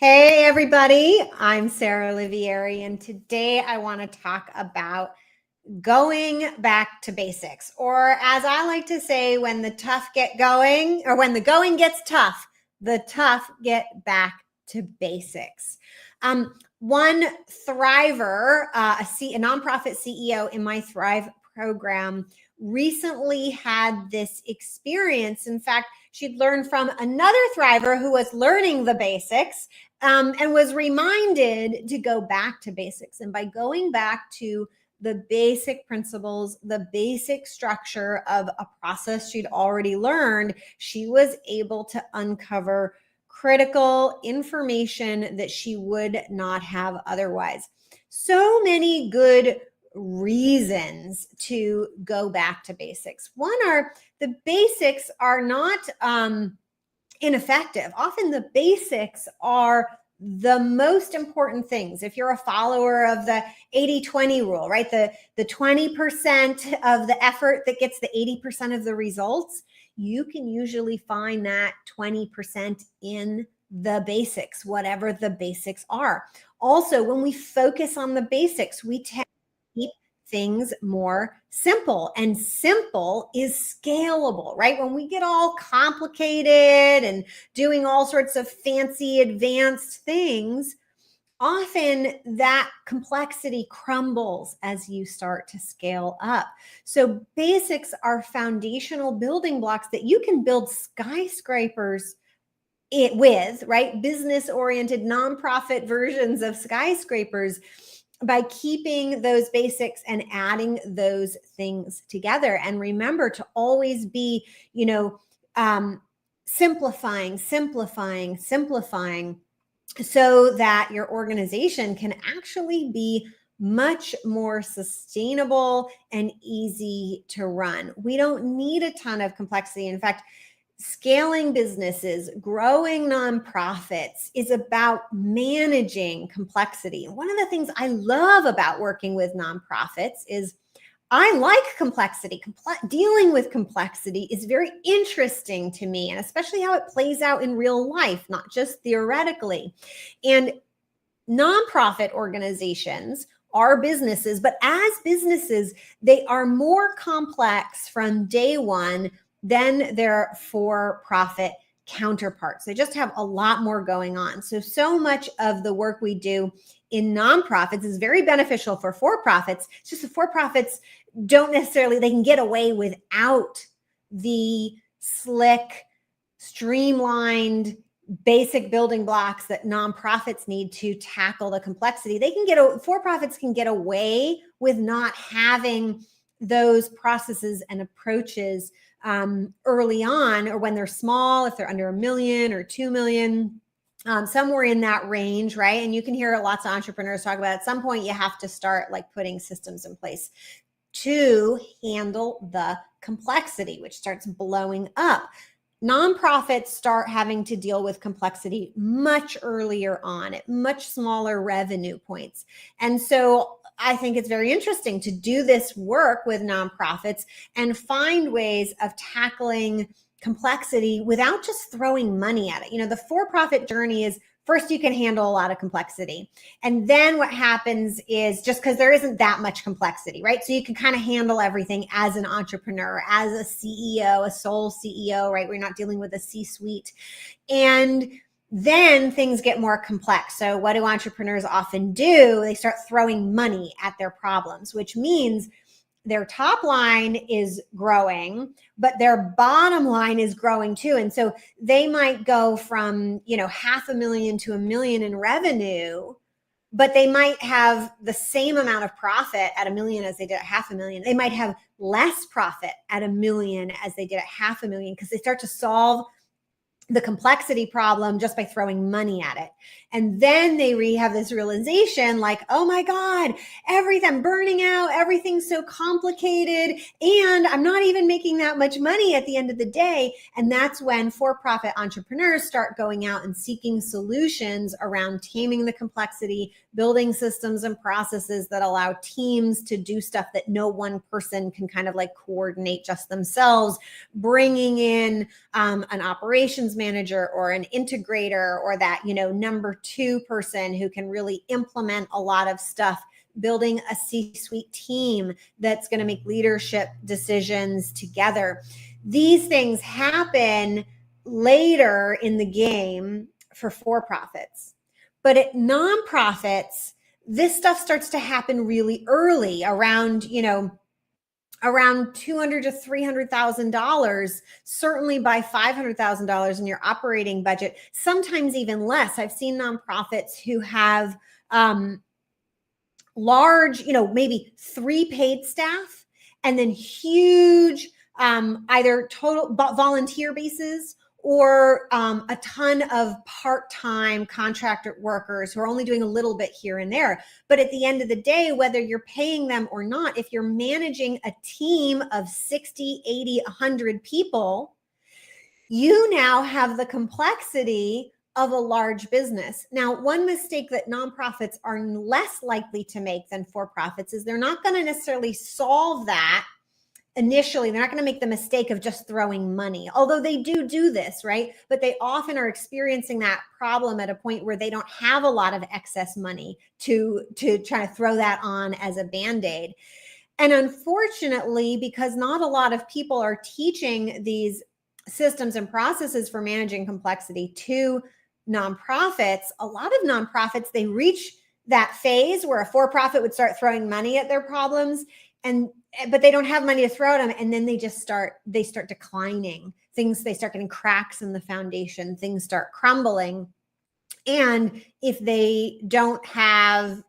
Hey everybody, I'm Sarah Olivieri, and today I want to talk about going back to basics, or as I like to say, when the tough get going, or when the going gets tough, the tough get back to basics. One Thriver, a nonprofit CEO in my Thrive program, recently had this experience. In fact, she'd learned from another Thriver who was learning the basics and was reminded to go back to basics. And by going back to the basic principles, the basic structure of a process she'd already learned, she was able to uncover critical information that she would not have otherwise. So many good reasons to go back to basics. One are the basics are not ineffective. Often the basics are the most important things. If you're a follower of the 80-20 rule, right? The 20% of the effort that gets the 80% of the results, you can usually find that 20% in the basics, whatever the basics are. Also, when we focus on the basics, we tend to keep things more simple, and simple is scalable, right? When we get all complicated and doing all sorts of fancy advanced things, often that complexity crumbles as you start to scale up. So basics are foundational building blocks that you can build skyscrapers with, right? Business-oriented nonprofit versions of skyscrapers, by keeping those basics and adding those things together. And remember to always be, simplifying, so that your organization can actually be much more sustainable and easy to run. We don't need a ton of complexity. In fact, scaling businesses, growing nonprofits is about managing complexity. And one of the things I love about working with nonprofits is I like complexity. Dealing with complexity is very interesting to me, and especially how it plays out in real life, not just theoretically. And nonprofit organizations are businesses, but as businesses, they are more complex from day one than their for-profit counterparts. They just have a lot more going on. So much of the work we do in nonprofits is very beneficial for for-profits. It's just the for-profits don't necessarily, they can get away without the slick, streamlined, basic building blocks that nonprofits need to tackle the complexity. For-profits can get away with not having those processes and approaches early on, or when they're small, if they're under $1 million or 2 million, somewhere in that range, right? And you can hear lots of entrepreneurs talk about at some point you have to start like putting systems in place to handle the complexity, which starts blowing up. Nonprofits start having to deal with complexity much earlier on at much smaller revenue points. And so I think it's very interesting to do this work with nonprofits and find ways of tackling complexity without just throwing money at it. The for-profit journey is, first, you can handle a lot of complexity. And then what happens is, just because there isn't that much complexity, right? So you can kind of handle everything as an entrepreneur, as a CEO, a sole CEO, right? We're not dealing with a C-suite. And then things get more complex. So what do entrepreneurs often do? They start throwing money at their problems, which means their top line is growing, but their bottom line is growing too. And so they might go from, $500,000 to $1 million in revenue, but they might have the same amount of profit at $1 million as they did at $500,000. They might have less profit at $1 million as they did at $500,000, because they start to solve the complexity problem just by throwing money at it. And then they have this realization like, oh my God, I'm burning out, everything's so complicated, and I'm not even making that much money at the end of the day. And that's when for-profit entrepreneurs start going out and seeking solutions around taming the complexity, building systems and processes that allow teams to do stuff that no one person can kind of like coordinate just themselves, bringing in an operations manager or an integrator or that, number two person who can really implement a lot of stuff, building a C-suite team that's going to make leadership decisions together. These things happen later in the game for for-profits. But at nonprofits, this stuff starts to happen really early, around $200,000 to $300,000, certainly by $500,000 in your operating budget, sometimes even less. I've seen nonprofits who have large, maybe 3 paid staff, and then huge either total volunteer bases or a ton of part-time contractor workers who are only doing a little bit here and there. But at the end of the day, whether you're paying them or not, if you're managing a team of 60, 80, 100 people, you now have the complexity of a large business. Now, one mistake that nonprofits are less likely to make than for-profits is they're not going to necessarily solve that initially. They're not going to make the mistake of just throwing money, although they do this, right? But they often are experiencing that problem at a point where they don't have a lot of excess money to try to throw that on as a Band-Aid. And unfortunately, because not a lot of people are teaching these systems and processes for managing complexity to nonprofits, a lot of nonprofits, they reach that phase where a for-profit would start throwing money at their problems, but they don't have money to throw at them, and then they start declining. They start getting cracks in the foundation, things start crumbling. And if they don't have,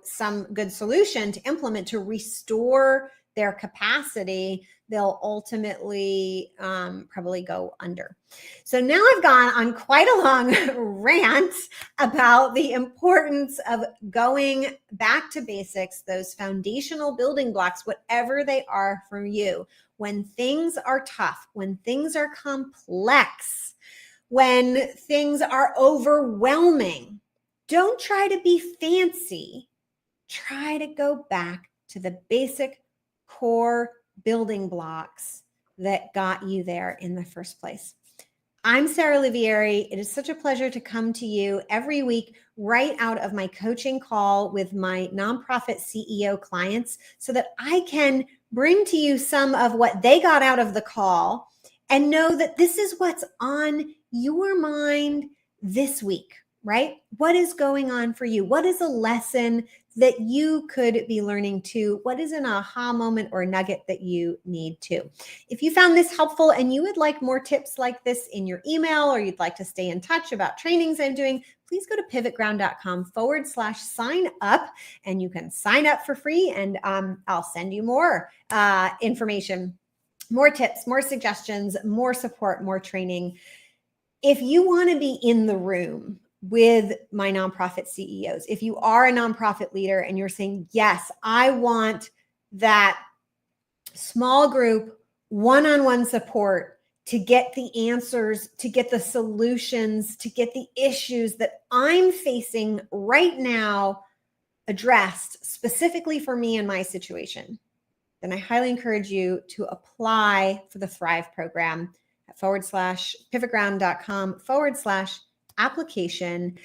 some good solution to implement to restore their capacity, they'll ultimately probably go under. So now I've gone on quite a long rant about the importance of going back to basics, those foundational building blocks, whatever they are for you. When things are tough, when things are complex, when things are overwhelming, don't try to be fancy. Try to go back to the basic core building blocks that got you there in the first place. I'm Sarah Olivieri. It is such a pleasure to come to you every week right out of my coaching call with my nonprofit CEO clients so that I can bring to you some of what they got out of the call and know that this is what's on your mind this week, right? What is going on for you? What is a lesson that you could be learning too? What is an aha moment or nugget that you need to? If you found this helpful and you would like more tips like this in your email, or you'd like to stay in touch about trainings I'm doing, please go to pivotground.com/sign up, and you can sign up for free, and I'll send you more information, more tips, more suggestions, more support, more training. If you want to be in the room with my nonprofit CEOs, if you are a nonprofit leader and you're saying, yes, I want that small group one-on-one support to get the answers, to get the solutions, to get the issues that I'm facing right now addressed specifically for me and my situation, then I highly encourage you to apply for the Thrive program at pivotground.com/application.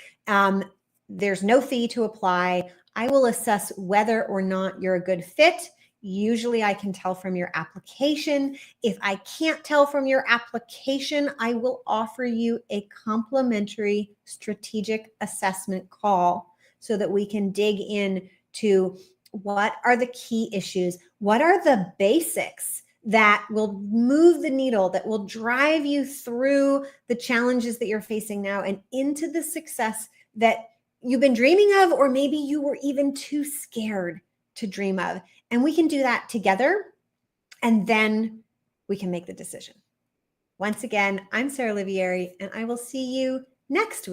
There's no fee to apply. I will assess whether or not you're a good fit. Usually I can tell from your application. If I can't tell from your application, I will offer you a complimentary strategic assessment call so that we can dig in to what are the key issues, what are the basics that will move the needle, that will drive you through the challenges that you're facing now and into the success that you've been dreaming of, or maybe you were even too scared to dream of. And we can do that together, and then we can make the decision. Once again, I'm Sarah Olivieri, and I will see you next week.